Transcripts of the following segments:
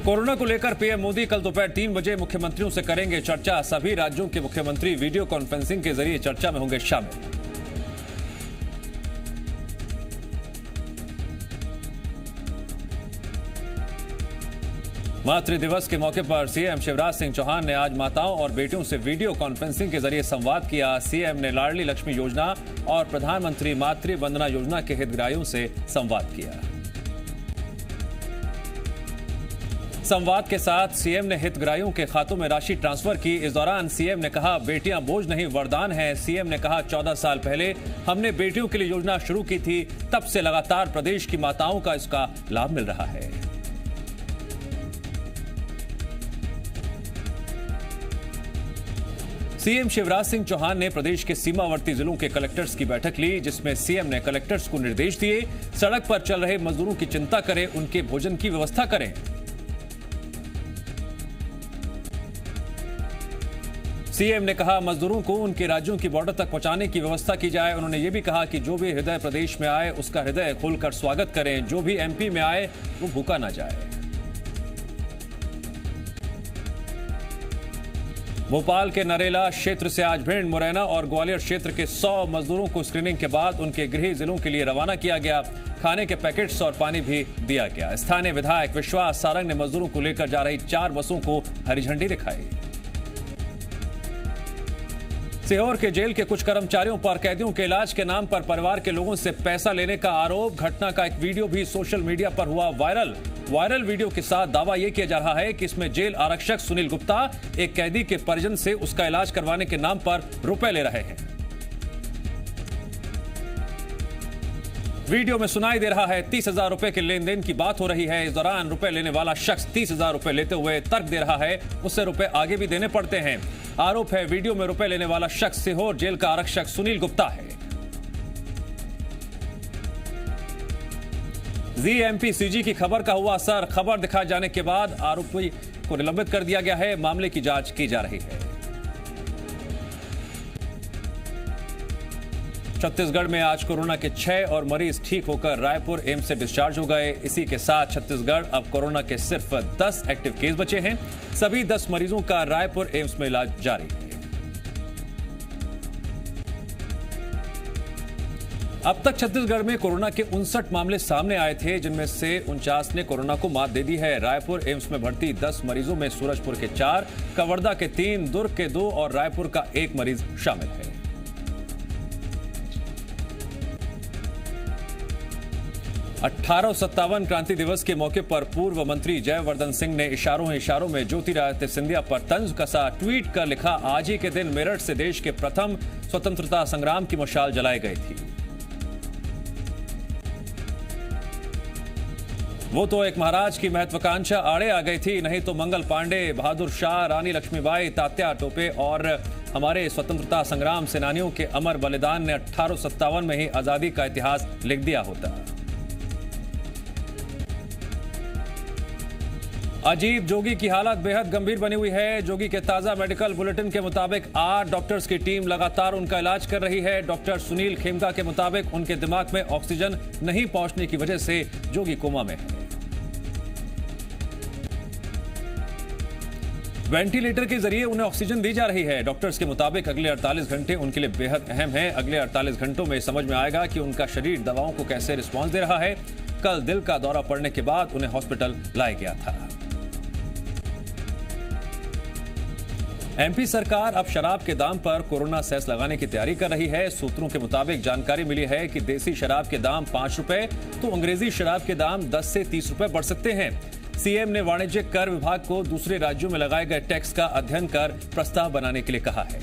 Corona को लेकर PM Modi कल दोपहर 3 बजे मुख्यमंत्रियों से करेंगे चर्चा। सभी राज्यों के मुख्यमंत्री वीडियो कॉन्फ्रेंसिंग के जरिए चर्चा में होंगे शामिल। मातृ दिवस के मौके पर सीएम शिवराज सिंह चौहान ने आज माताओं और बेटियों से वीडियो कॉन्फ्रेंसिंग के जरिए संवाद किया। सीएम ने लाडली लक्ष्मी योजना और प्रधानमंत्री मातृ वंदना योजना के हितग्राहियों से संवाद किया। संवाद के साथ सीएम ने हितग्राहियों के खातों में राशि ट्रांसफर की। इस दौरान सीएम ने कहा, बेटियां बोझ नहीं वरदान हैं। सीएम ने कहा, 14 साल पहले हमने बेटियों के लिए योजना शुरू की थी, तब से लगातार प्रदेश की माताओं का इसका लाभ मिल रहा है। सीएम शिवराज सिंह चौहान ने प्रदेश के सीमावर्ती जिलों के कलेक्टर्स की बैठक ली, जिसमें सीएम ने कलेक्टर्स को निर्देश दिए, सड़क पर चल रहे मजदूरों की चिंता करें, उनके भोजन की व्यवस्था करें। सीएम ने कहा, मजदूरों को उनके राज्यों की बॉर्डर तक पहुंचाने की व्यवस्था की जाए। उन्होंने ये भी कहा कि जो भी हृदय प्रदेश में आए उसका हृदय खोलकर स्वागत करें। जो भी एमपी में आए वो भूखा ना जाए। भोपाल के नरेला क्षेत्र से आज भिंड, मुरैना और ग्वालियर क्षेत्र के 100 मजदूरों को स्क्रीनिंग के बाद उनके गृह जिलों के लिए रवाना किया गया। खाने के पैकेट्स और पानी भी दिया गया। स्थानीय विधायक विश्वास सारंग ने मजदूरों को लेकर जा रही 4 बसों को हरी झंडी दिखाई। सीहोर के जेल के कुछ कर्मचारियों पर कैदियों के इलाज के नाम पर परिवार के लोगों से पैसा लेने का आरोप। घटना का एक वीडियो भी सोशल मीडिया पर हुआ वायरल वीडियो के साथ दावा यह किया जा रहा है कि इसमें जेल आरक्षक सुनील गुप्ता एक कैदी के परिजन से उसका इलाज करवाने के नाम पर रुपए ले रहे हैं। वीडियो में सुनाई दे रहा है 30,000 रुपए के लेन देन की बात हो रही है। इस दौरान रुपए लेने वाला शख्स 30,000 रुपए लेते हुए तर्क दे रहा है, उससे रुपए आगे भी देने पड़ते हैं। आरोप है, वीडियो में रुपए लेने वाला शख्स सीहोर जेल का आरक्षक सुनील गुप्ता है। जीएमपी-सीजी की खबर का हुआ असर। खबर दिखाए जाने के बाद आरोपी को निलंबित कर दिया गया है। मामले की जांच की जा रही है। छत्तीसगढ़ में आज कोरोना के 6 और मरीज ठीक होकर रायपुर एम्स से डिस्चार्ज हो गए। इसी के साथ छत्तीसगढ़ अब कोरोना के सिर्फ 10 एक्टिव केस बचे हैं। सभी 10 मरीजों का रायपुर एम्स में इलाज जारी है। अब तक छत्तीसगढ़ में कोरोना के 59 मामले सामने आए थे, जिनमें से 49 ने कोरोना को मात दे दी है। रायपुर एम्स में भर्ती 10 मरीजों में सूरजपुर के 4, कवर्धा के 3, दुर्ग के 2 और रायपुर का 1 मरीज शामिल है। 1857 क्रांति दिवस के मौके पर पूर्व मंत्री जयवर्धन सिंह ने इशारों में ज्योतिरादित्य सिंधिया पर तंज कसा। ट्वीट कर लिखा, आज ही के दिन मेरठ से देश के प्रथम स्वतंत्रता संग्राम की मशाल जलाई गई थी। वो तो एक महाराज की महत्वाकांक्षा आड़े आ गई थी, नहीं तो मंगल पांडे, बहादुर शाह, रानी लक्ष्मीबाई, तात्या टोपे और हमारे स्वतंत्रता संग्राम सेनानियों के अमर बलिदान ने 1857 में ही आजादी का इतिहास लिख दिया होता। अजीब, जोगी की हालत बेहद गंभीर बनी हुई है। जोगी के ताजा मेडिकल बुलेटिन के मुताबिक 8 डॉक्टर्स की टीम लगातार उनका इलाज कर रही है। डॉक्टर सुनील खेमका के मुताबिक उनके दिमाग में ऑक्सीजन नहीं पहुंचने की वजह से जोगी कोमा में है। वेंटिलेटर के जरिए उन्हें ऑक्सीजन दी जा रही है। डॉक्टर्स के मुताबिक अगले 48 घंटे उनके लिए बेहद अहम है। अगले 48 घंटों में समझ में आएगा कि उनका शरीर दवाओं को कैसे रिस्पॉन्स दे रहा है। कल दिल का दौरा पड़ने के बाद उन्हें हॉस्पिटल लाया गया था। एमपी सरकार अब शराब के दाम पर कोरोना सेस लगाने की तैयारी कर रही है। सूत्रों के मुताबिक जानकारी मिली है कि देसी शराब के दाम 5 रुपए तो अंग्रेजी शराब के दाम 10 से 30 रुपए बढ़ सकते हैं। सीएम ने वाणिज्यिक कर विभाग को दूसरे राज्यों में लगाए गए टैक्स का अध्ययन कर प्रस्ताव बनाने के लिए कहा है।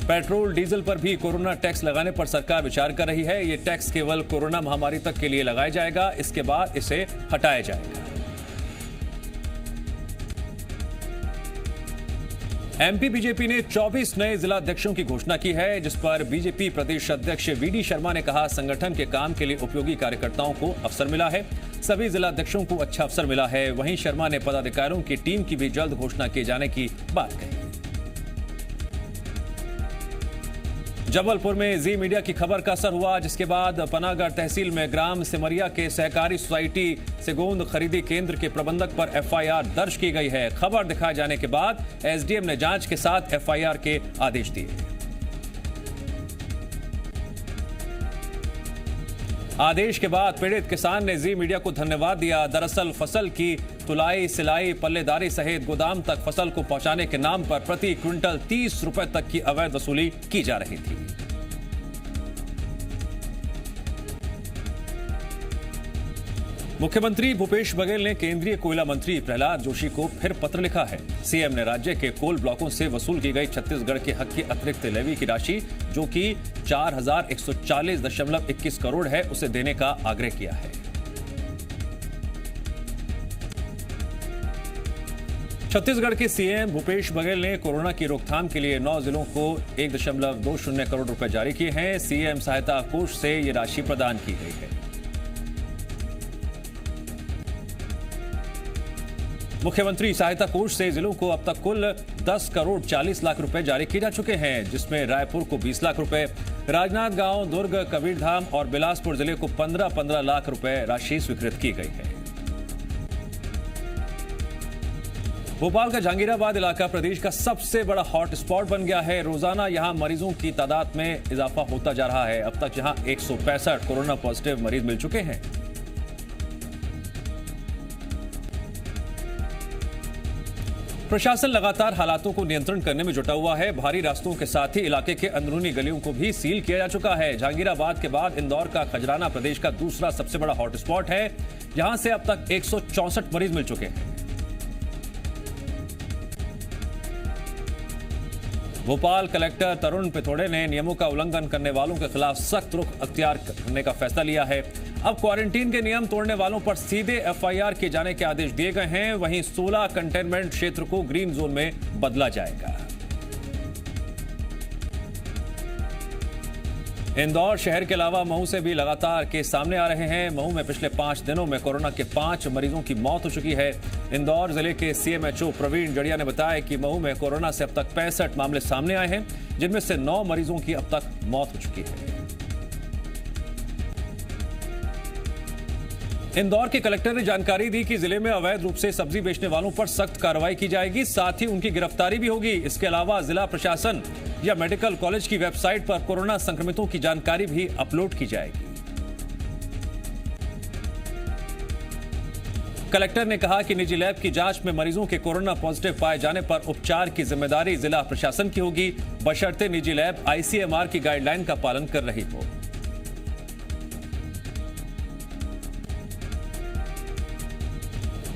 पेट्रोल डीजल पर भी कोरोना टैक्स लगाने पर सरकार विचार कर रही है। यह टैक्स केवल कोरोना महामारी तक के लिए लगाया जाएगा, इसके बाद इसे हटाया जाएगा। एमपी बीजेपी ने 24 नए जिलाध्यक्षों की घोषणा की है, जिस पर बीजेपी प्रदेश अध्यक्ष वीडी शर्मा ने कहा, संगठन के काम के लिए उपयोगी कार्यकर्ताओं को अवसर मिला है। सभी जिलाध्यक्षों को अच्छा अवसर मिला है। वहीं शर्मा ने पदाधिकारियों की टीम की भी जल्द घोषणा किए जाने की बात कही। जबलपुर में जी मीडिया की खबर का असर हुआ, जिसके बाद पनागढ़ तहसील में ग्राम सिमरिया के सहकारी सोसाइटी से गोंद खरीदी केंद्र के प्रबंधक पर एफआईआर दर्ज की गई है। खबर दिखाए जाने के बाद एसडीएम ने जांच के साथ एफआईआर के आदेश दिए। आदेश के बाद पीड़ित किसान ने जी मीडिया को धन्यवाद दिया। दरअसल फसल की तुलाई, सिलाई, पल्लेदारी सहित गोदाम तक फसल को पहुंचाने के नाम पर प्रति क्विंटल 30 रुपए तक की अवैध वसूली की जा रही थी। मुख्यमंत्री भूपेश बघेल ने केंद्रीय कोयला मंत्री प्रहलाद जोशी को फिर पत्र लिखा है। सीएम ने राज्य के कोल ब्लॉकों से वसूल की गई छत्तीसगढ़ के हक की अतिरिक्त लेवी की राशि, जो कि 4140.21 करोड़ है, उसे देने का आग्रह किया है। छत्तीसगढ़ के सीएम भूपेश बघेल ने कोरोना की रोकथाम के लिए 9 जिलों को 1.20 करोड़ रुपए जारी किए हैं। सीएम सहायता कोष से ये राशि प्रदान की गई है। मुख्यमंत्री सहायता कोष से जिलों को अब तक कुल 10 करोड़ 40 लाख रुपए जारी किए जा चुके हैं, जिसमें रायपुर को 20 लाख रुपए, राजनांदगांव, दुर्ग, कबीरधाम और बिलासपुर जिले को 15-15 लाख रुपए राशि स्वीकृत की गई है। भोपाल का जहांगीराबाद इलाका प्रदेश का सबसे बड़ा हॉट स्पॉट बन गया है। रोजाना यहां मरीजों की तादाद में इजाफा होता जा रहा है। अब तक यहां 165 कोरोना पॉजिटिव मरीज मिल चुके हैं। प्रशासन लगातार हालातों को नियंत्रण करने में जुटा हुआ है। भारी रास्तों के साथ ही इलाके के अंदरूनी गलियों को भी सील किया जा चुका है। जहांगीराबाद के बाद इंदौर का खजराना प्रदेश का दूसरा सबसे बड़ा हॉटस्पॉट है। यहां से अब तक 164 मरीज मिल चुके हैं। भोपाल कलेक्टर तरुण पिथोड़े ने नियमों का उल्लंघन करने वालों के खिलाफ सख्त रुख अख्तियार करने का फैसला लिया है। अब क्वारंटीन के नियम तोड़ने वालों पर सीधे एफआईआर किए जाने के आदेश दिए गए हैं। वहीं 16 कंटेनमेंट क्षेत्र को ग्रीन जोन में बदला जाएगा। इंदौर शहर के अलावा महू से भी लगातार केस सामने आ रहे हैं। महू में पिछले 5 दिनों में कोरोना के 5 मरीजों की मौत हो चुकी है। इंदौर जिले के सीएमएचओ प्रवीण जड़िया ने बताया कि महू में कोरोना से अब तक 65 मामले सामने आए हैं, जिनमें से 9 मरीजों की अब तक मौत हो चुकी है। इंदौर के कलेक्टर ने जानकारी दी कि जिले में अवैध रूप से सब्जी बेचने वालों पर सख्त कार्रवाई की जाएगी, साथ ही उनकी गिरफ्तारी भी होगी। इसके अलावा जिला प्रशासन या मेडिकल कॉलेज की वेबसाइट पर कोरोना संक्रमितों की जानकारी भी अपलोड की जाएगी। कलेक्टर ने कहा कि निजी लैब की जांच में मरीजों के कोरोना पॉजिटिव पाए जाने पर उपचार की जिम्मेदारी जिला प्रशासन की होगी, बशर्ते निजी लैब आईसीएमआर की गाइडलाइन का पालन कर रही हो।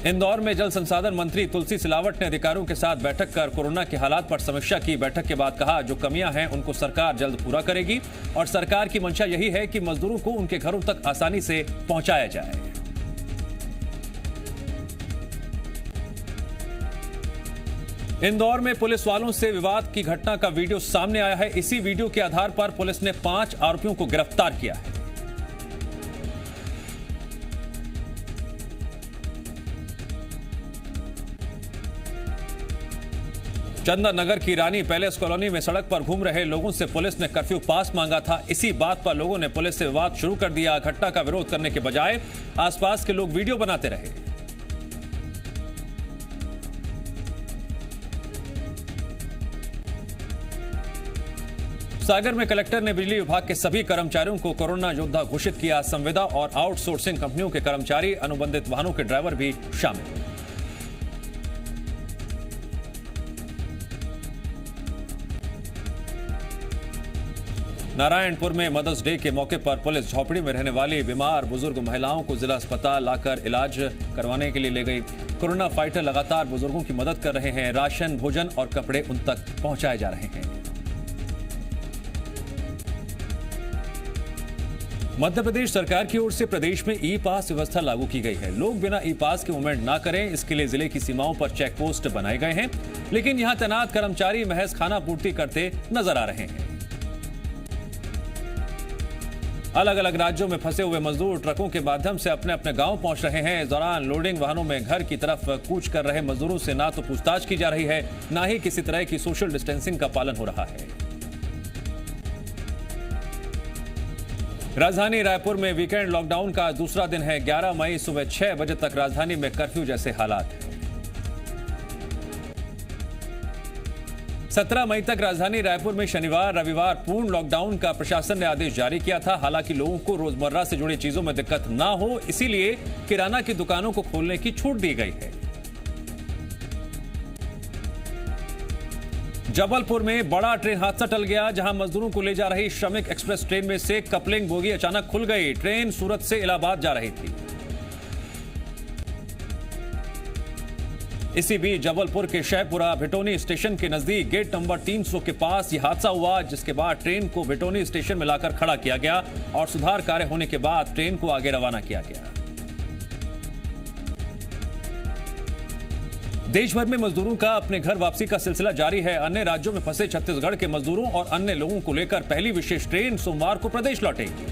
इंदौर में जल संसाधन मंत्री तुलसी सिलावट ने अधिकारियों के साथ बैठक कर कोरोना के हालात पर समीक्षा की। बैठक के बाद कहा, जो कमियां हैं उनको सरकार जल्द पूरा करेगी और सरकार की मंशा यही है कि मजदूरों को उनके घरों तक आसानी से पहुंचाया जाए। इंदौर में पुलिस वालों से विवाद की घटना का वीडियो सामने आया है। इसी वीडियो के आधार पर पुलिस ने 5 आरोपियों को गिरफ्तार किया है। चंदन नगर की रानी पैलेस कॉलोनी में सड़क पर घूम रहे लोगों से पुलिस ने कर्फ्यू पास मांगा था। इसी बात पर लोगों ने पुलिस से विवाद शुरू कर दिया। घटना का विरोध करने के बजाय आसपास के लोग वीडियो बनाते रहे। सागर में कलेक्टर ने बिजली विभाग के सभी कर्मचारियों को कोरोना योद्धा घोषित किया। संविदा और आउटसोर्सिंग कंपनियों के कर्मचारी, अनुबंधित वाहनों के ड्राइवर भी शामिल। नारायणपुर में मदर्स डे के मौके पर पुलिस झोपड़ी में रहने वाली बीमार बुजुर्ग महिलाओं को जिला अस्पताल लाकर इलाज करवाने के लिए ले गई। कोरोना फाइटर लगातार बुजुर्गों की मदद कर रहे हैं। राशन, भोजन और कपड़े उन तक पहुंचाए जा रहे हैं। मध्य प्रदेश सरकार की ओर से प्रदेश में ई पास व्यवस्था लागू की गई है। लोग बिना ई पास के मूवमेंट ना करें, इसके लिए जिले की सीमाओं पर चेक पोस्ट बनाए गए हैं, लेकिन यहां तैनात कर्मचारी महज खाना पूर्ति करते नजर आ रहे हैं। अलग अलग राज्यों में फंसे हुए मजदूर ट्रकों के माध्यम से अपने अपने गांव पहुंच रहे हैं। इस दौरान लोडिंग वाहनों में घर की तरफ कूच कर रहे मजदूरों से ना तो पूछताछ की जा रही है, ना ही किसी तरह की सोशल डिस्टेंसिंग का पालन हो रहा है। राजधानी रायपुर में वीकेंड लॉकडाउन का दूसरा दिन है। 11 मई सुबह 6 बजे तक राजधानी में कर्फ्यू जैसे हालात हैं। 17 मई तक राजधानी रायपुर में शनिवार रविवार पूर्ण लॉकडाउन का प्रशासन ने आदेश जारी किया था। हालांकि लोगों को रोजमर्रा से जुड़ी चीजों में दिक्कत ना हो, इसीलिए किराना की दुकानों को खोलने की छूट दी गई है। जबलपुर में बड़ा ट्रेन हादसा टल गया, जहां मजदूरों को ले जा रही श्रमिक एक्सप्रेस ट्रेन में से कपलिंग बोगी अचानक खुल गई। ट्रेन सूरत से इलाहाबाद जा रही थी। इसी बीच जबलपुर के शहपुरा भिटोनी स्टेशन के नजदीक गेट नंबर 300 के पास यह हादसा हुआ, जिसके बाद ट्रेन को भिटोनी स्टेशन में लाकर खड़ा किया गया और सुधार कार्य होने के बाद ट्रेन को आगे रवाना किया गया। देश भर में मजदूरों का अपने घर वापसी का सिलसिला जारी है। अन्य राज्यों में फंसे छत्तीसगढ़ के मजदूरों और अन्य लोगों को लेकर पहली विशेष ट्रेन सोमवार को प्रदेश लौटेगी।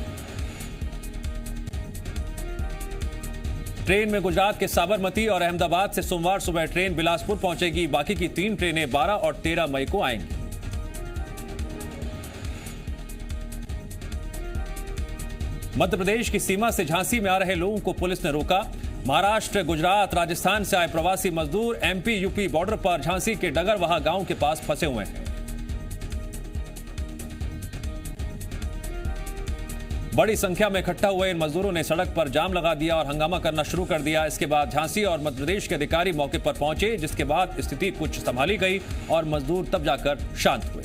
ट्रेन में गुजरात के साबरमती और अहमदाबाद से सोमवार सुबह ट्रेन बिलासपुर पहुंचेगी। बाकी की 3 ट्रेनें 12 और 13 मई को आएंगी। मध्य प्रदेश की सीमा से झांसी में आ रहे लोगों को पुलिस ने रोका। महाराष्ट्र, गुजरात, राजस्थान से आए प्रवासी मजदूर एमपी यूपी बॉर्डर पर झांसी के डगरवाहा गांव के पास फंसे हुए हैं। बड़ी संख्या में इकट्ठा हुए इन मजदूरों ने सड़क पर जाम लगा दिया और हंगामा करना शुरू कर दिया। इसके बाद झांसी और मध्य प्रदेश के अधिकारी मौके पर पहुंचे, जिसके बाद स्थिति कुछ संभाली गई और मजदूर तब जाकर शांत हुए।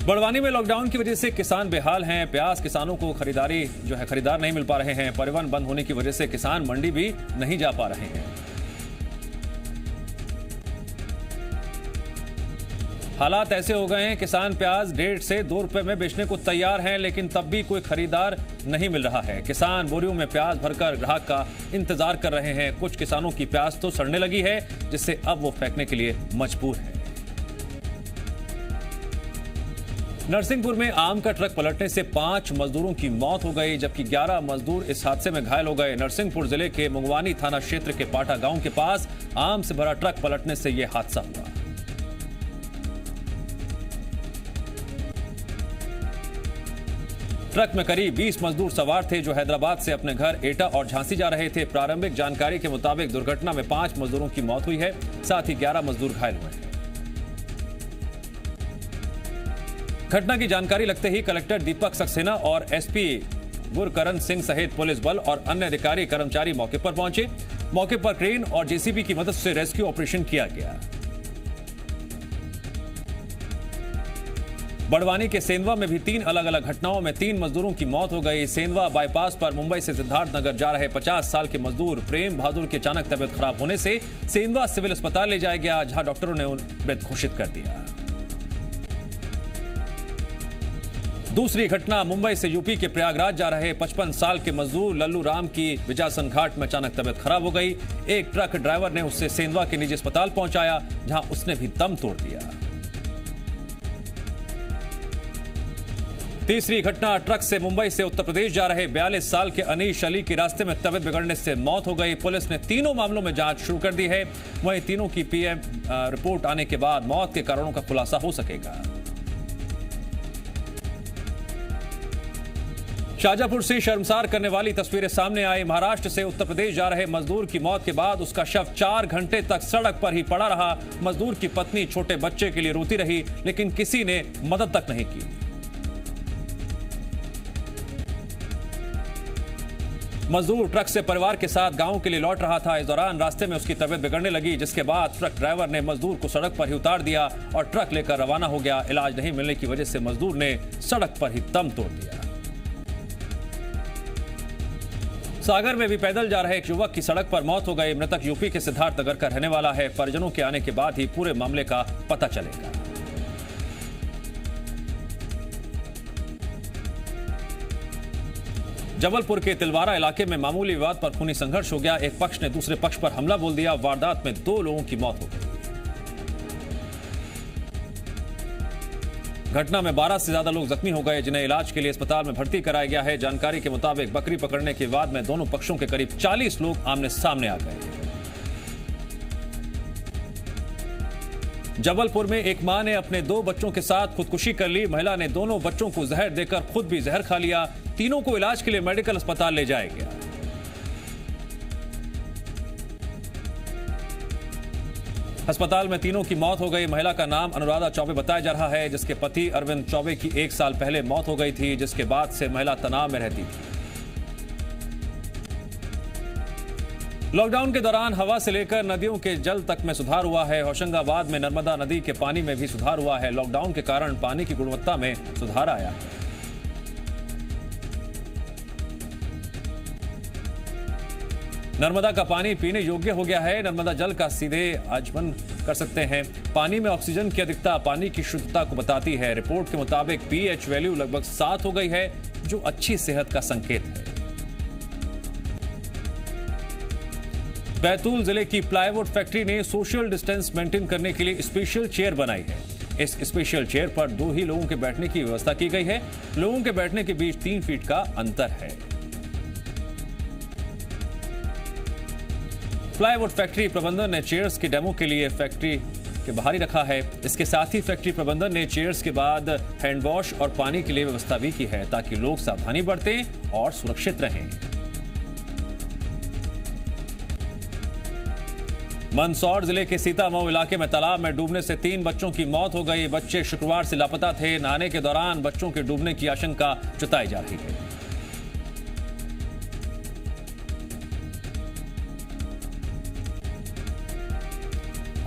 बड़वानी में लॉकडाउन की वजह से किसान बेहाल हैं। प्याज किसानों को खरीदार नहीं मिल पा रहे हैं। परिवहन बंद होने की वजह से किसान मंडी भी नहीं जा पा रहे हैं। हालात ऐसे हो गए हैं, किसान प्याज 1.5 से 2 रुपए में बेचने को तैयार हैं, लेकिन तब भी कोई खरीदार नहीं मिल रहा है। किसान बोरियों में प्याज भरकर ग्राहक का इंतजार कर रहे हैं। कुछ किसानों की प्याज तो सड़ने लगी है, जिससे अब वो फेंकने के लिए मजबूर है। नरसिंहपुर में आम का ट्रक पलटने से 5 मजदूरों की मौत हो गई, जबकि 11 मजदूर इस हादसे में घायल हो गए। नरसिंहपुर जिले के मुंगवानी थाना क्षेत्र के पाटा गांव के पास आम से भरा ट्रक पलटने से यह हादसा हुआ। ट्रक में करीब 20 मजदूर सवार थे, जो हैदराबाद से अपने घर एटा और झांसी जा रहे थे। प्रारंभिक जानकारी के मुताबिक दुर्घटना में 5 मजदूरों की मौत हुई है, साथ ही 11 मजदूर घायल हुए हैं। घटना की जानकारी लगते ही कलेक्टर दीपक सक्सेना और एसपी गुरकरण सिंह सहित पुलिस बल और अन्य अधिकारी कर्मचारी मौके पर पहुंचे। मौके पर क्रेन और जेसीबी की मदद से रेस्क्यू ऑपरेशन किया गया। बड़वानी के सेंधवा में भी 3 अलग अलग घटनाओं में 3 मजदूरों की मौत हो गई। सेंधवा बाईपास पर मुंबई से सिद्धार्थनगर जा रहे 50 साल के मजदूर प्रेम बहादुर की अचानक तबियत खराब होने से सेंधवा सिविल अस्पताल ले जाया गया, जहां डॉक्टरों ने उन्हें मृत घोषित कर दिया। दूसरी घटना मुंबई से यूपी के प्रयागराज जा रहे 55 साल के मजदूर लल्लू राम की विजासन घाट में अचानक तबियत खराब हो गई। एक ट्रक ड्राइवर ने उससे सेंधवा के निजी अस्पताल पहुंचाया, जहां उसने भी दम तोड़ दिया। तीसरी घटना ट्रक से मुंबई से उत्तर प्रदेश जा रहे 42 साल के अनीश अली की रास्ते में तबियत बिगड़ने से मौत हो गई। पुलिस ने तीनों मामलों में जांच शुरू कर दी है। वहीं तीनों की पीएम रिपोर्ट आने के बाद मौत के कारणों का खुलासा हो सकेगा। शाजापुर से शर्मसार करने वाली तस्वीरें सामने आई। महाराष्ट्र से उत्तर प्रदेश जा रहे मजदूर की मौत के बाद उसका शव 4 घंटे तक सड़क पर ही पड़ा रहा। मजदूर की पत्नी छोटे बच्चे के लिए रोती रही, लेकिन किसी ने मदद तक नहीं की। मजदूर ट्रक से परिवार के साथ गांव के लिए लौट रहा था। इस दौरान रास्ते में उसकी तबीयत बिगड़ने लगी, जिसके बाद ट्रक ड्राइवर ने मजदूर को सड़क पर ही उतार दिया और ट्रक लेकर रवाना हो गया। इलाज नहीं मिलने की वजह से मजदूर ने सड़क पर ही दम तोड़ दिया। सागर में भी पैदल जा रहे एक युवक की सड़क पर मौत हो गई। मृतक यूपी के सिद्धार्थनगर का रहने वाला है। परिजनों के आने के बाद ही पूरे मामले का पता चलेगा। जबलपुर के तिलवारा इलाके में मामूली विवाद पर खूनी संघर्ष हो गया। एक पक्ष ने दूसरे पक्ष पर हमला बोल दिया। वारदात में 2 लोगों की मौत हो गई। घटना में 12 से ज्यादा लोग जख्मी हो गए, जिन्हें इलाज के लिए अस्पताल में भर्ती कराया गया है। जानकारी के मुताबिक बकरी पकड़ने के विवाद में दोनों पक्षों के करीब 40 लोग आमने सामने आ गए। जबलपुर में एक मां ने अपने 2 बच्चों के साथ खुदकुशी कर ली। महिला ने दोनों बच्चों को जहर देकर खुद भी जहर खा लिया। तीनों को इलाज के लिए मेडिकल अस्पताल ले जाया गया। अस्पताल में तीनों की मौत हो गई। महिला का नाम अनुराधा चौबे बताया जा रहा है, जिसके पति अरविंद चौबे की 1 साल पहले मौत हो गई थी, जिसके बाद से महिला तनाव में रहती थी। लॉकडाउन के दौरान हवा से लेकर नदियों के जल तक में सुधार हुआ है। होशंगाबाद में नर्मदा नदी के पानी में भी सुधार हुआ है। लॉकडाउन के कारण पानी की गुणवत्ता में सुधार आया है। नर्मदा का पानी पीने योग्य हो गया है। नर्मदा जल का सीधे आचमन कर सकते हैं। पानी में ऑक्सीजन की अधिकता पानी की शुद्धता को बताती है। रिपोर्ट के मुताबिक पीएच वैल्यू लगभग 7 हो गई है, जो अच्छी सेहत का संकेत है। बैतूल जिले की प्लाईवुड फैक्ट्री ने सोशल डिस्टेंस मेंटेन करने के लिए स्पेशल चेयर बनाई है। इस स्पेशल चेयर पर 2 ही लोगों के बैठने की व्यवस्था की गई है। लोगों के बैठने के बीच 3 फीट का अंतर है। प्लाईवुड फैक्ट्री प्रबंधन ने चेयर्स के डेमो के लिए फैक्ट्री के बाहर ही रखा है। इसके साथ ही फैक्ट्री प्रबंधन ने चेयर्स के बाद हैंड वॉश और पानी के लिए व्यवस्था भी की है, ताकि लोग सावधानी बरतें और सुरक्षित रहें। मंदसौर जिले के सीतामऊ इलाके में तालाब में डूबने से 3 बच्चों की मौत हो गई। बच्चे शुक्रवार से लापता थे। नहाने के दौरान बच्चों के डूबने की आशंका जताई जा रही है।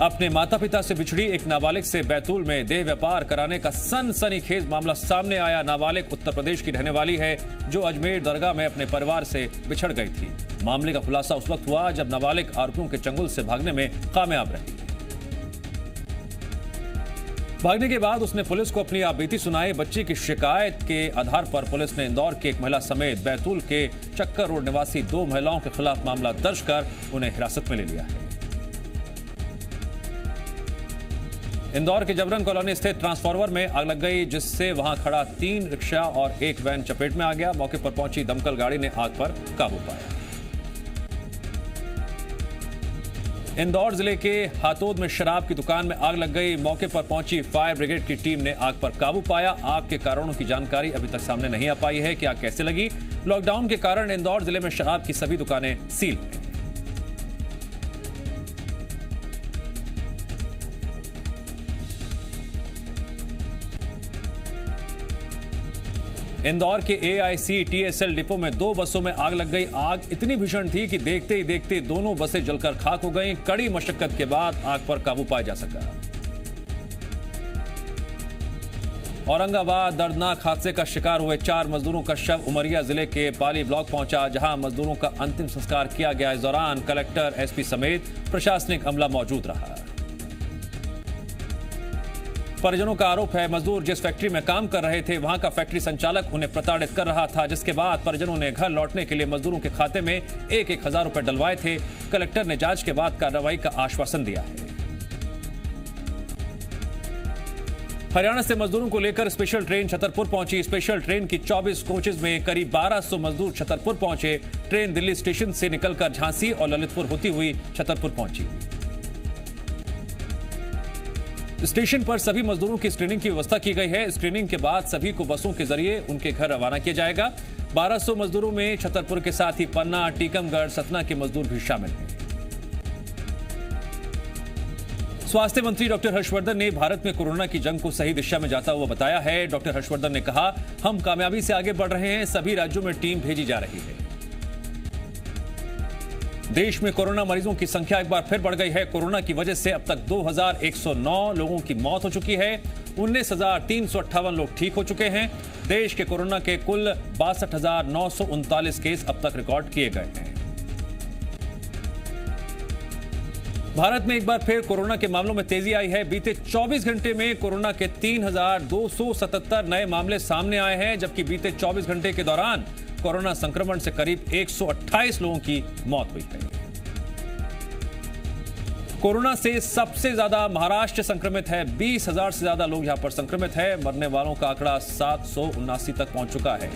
अपने माता पिता से बिछड़ी एक नाबालिग से बैतूल में देह व्यापार कराने का सनसनीखेज मामला सामने आया। नाबालिग उत्तर प्रदेश की रहने वाली है, जो अजमेर दरगाह में अपने परिवार से बिछड़ गई थी। मामले का खुलासा उस वक्त हुआ जब नाबालिग आरोपियों के चंगुल से भागने में कामयाब रही। भागने के बाद उसने पुलिस को अपनी आपबीती सुनाई। बच्ची की शिकायत के आधार पर पुलिस ने इंदौर की एक महिला समेत बैतूल के चक्कर रोड निवासी 2 महिलाओं के खिलाफ मामला दर्ज कर उन्हें हिरासत में ले लिया है। इंदौर के जबरन कॉलोनी स्थित ट्रांसफार्मर में आग लग गई, जिससे वहां खड़ा 3 रिक्शा और 1 वैन चपेट में आ गया। मौके पर पहुंची दमकल गाड़ी ने आग पर काबू पाया। इंदौर जिले के हातोद में शराब की दुकान में आग लग गई। मौके पर पहुंची फायर ब्रिगेड की टीम ने आग पर काबू पाया। आग के कारणों की जानकारी अभी तक सामने नहीं आ पाई है कि आग कैसे लगी। लॉकडाउन के कारण इंदौर जिले में शराब की सभी दुकानें सील हैं। इंदौर के AICTSL डिपो में 2 बसों में आग लग गई। आग इतनी भीषण थी कि देखते ही देखते दोनों बसें जलकर खाक हो गईं। कड़ी मशक्कत के बाद आग पर काबू पाया जा सका। औरंगाबाद दर्दनाक हादसे का शिकार हुए 4 मजदूरों का शव उमरिया जिले के पाली ब्लॉक पहुंचा, जहां मजदूरों का अंतिम संस्कार किया गया। इस दौरान कलेक्टर, SP समेत प्रशासनिक अमला मौजूद रहा। परिजनों का आरोप है, मजदूर जिस फैक्ट्री में काम कर रहे थे, वहां का फैक्ट्री संचालक उन्हें प्रताड़ित कर रहा था, जिसके बाद परिजनों ने घर लौटने के लिए मजदूरों के खाते में 1-1 हजार रुपए डलवाए थे। कलेक्टर ने जांच के बाद कार्रवाई का आश्वासन दिया है। हरियाणा से मजदूरों को लेकर स्पेशल ट्रेन छतरपुर पहुंची। स्पेशल ट्रेन की 24 कोचेज में करीब 1200 मजदूर छतरपुर पहुंचे। ट्रेन दिल्ली स्टेशन से निकलकर झांसी और ललितपुर होती हुई छतरपुर पहुंची। स्टेशन पर सभी मजदूरों की स्क्रीनिंग की व्यवस्था की गई है। स्क्रीनिंग के बाद सभी को बसों के जरिए उनके घर रवाना किया जाएगा। 1200 मजदूरों में छतरपुर के साथ ही पन्ना, टीकमगढ़, सतना के मजदूर भी शामिल हैं। स्वास्थ्य मंत्री डॉक्टर हर्षवर्धन ने भारत में कोरोना की जंग को सही दिशा में जाता हुआ बताया है। डॉक्टर हर्षवर्धन ने कहा, हम कामयाबी से आगे बढ़ रहे हैं। सभी राज्यों में टीम भेजी जा रही है। देश में कोरोना मरीजों की संख्या एक बार फिर बढ़ गई है। कोरोना की वजह से अब तक 2109 लोगों की मौत हो चुकी है। 19,358 लोग ठीक हो चुके हैं। देश के कोरोना के कुल 62,939 केस अब तक रिकॉर्ड किए गए हैं। भारत में एक बार फिर कोरोना के मामलों में तेजी आई है। बीते 24 घंटे में कोरोना के 3,277 नए मामले सामने आए हैं, जबकि बीते 24 घंटे के दौरान कोरोना संक्रमण से करीब 128 लोगों की मौत हुई है। कोरोना से सबसे ज्यादा महाराष्ट्र संक्रमित है। 20,000 से ज्यादा लोग यहां पर संक्रमित है। मरने वालों का आंकड़ा 779 तक पहुंच चुका है।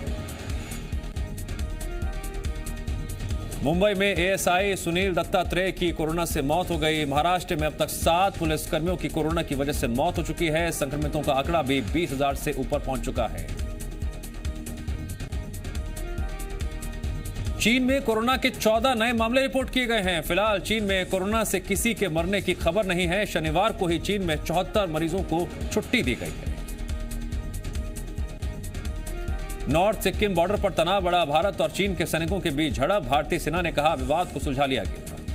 मुंबई में एएसआई सुनील दत्तात्रेय की कोरोना से मौत हो गई। महाराष्ट्र में अब तक 7 पुलिसकर्मियों की कोरोना की वजह से मौत हो चुकी है। संक्रमितों का आंकड़ा भी 20,000 से ऊपर पहुंच चुका है। चीन में कोरोना के 14 नए मामले रिपोर्ट किए गए हैं। फिलहाल चीन में कोरोना से किसी के मरने की खबर नहीं है। शनिवार को ही चीन में 74 मरीजों को छुट्टी दी गई है। नॉर्थ सिक्किम बॉर्डर पर तनाव बढ़ा। भारत और चीन के सैनिकों के बीच झड़प। भारतीय सेना ने कहा विवाद को सुलझा लिया गया।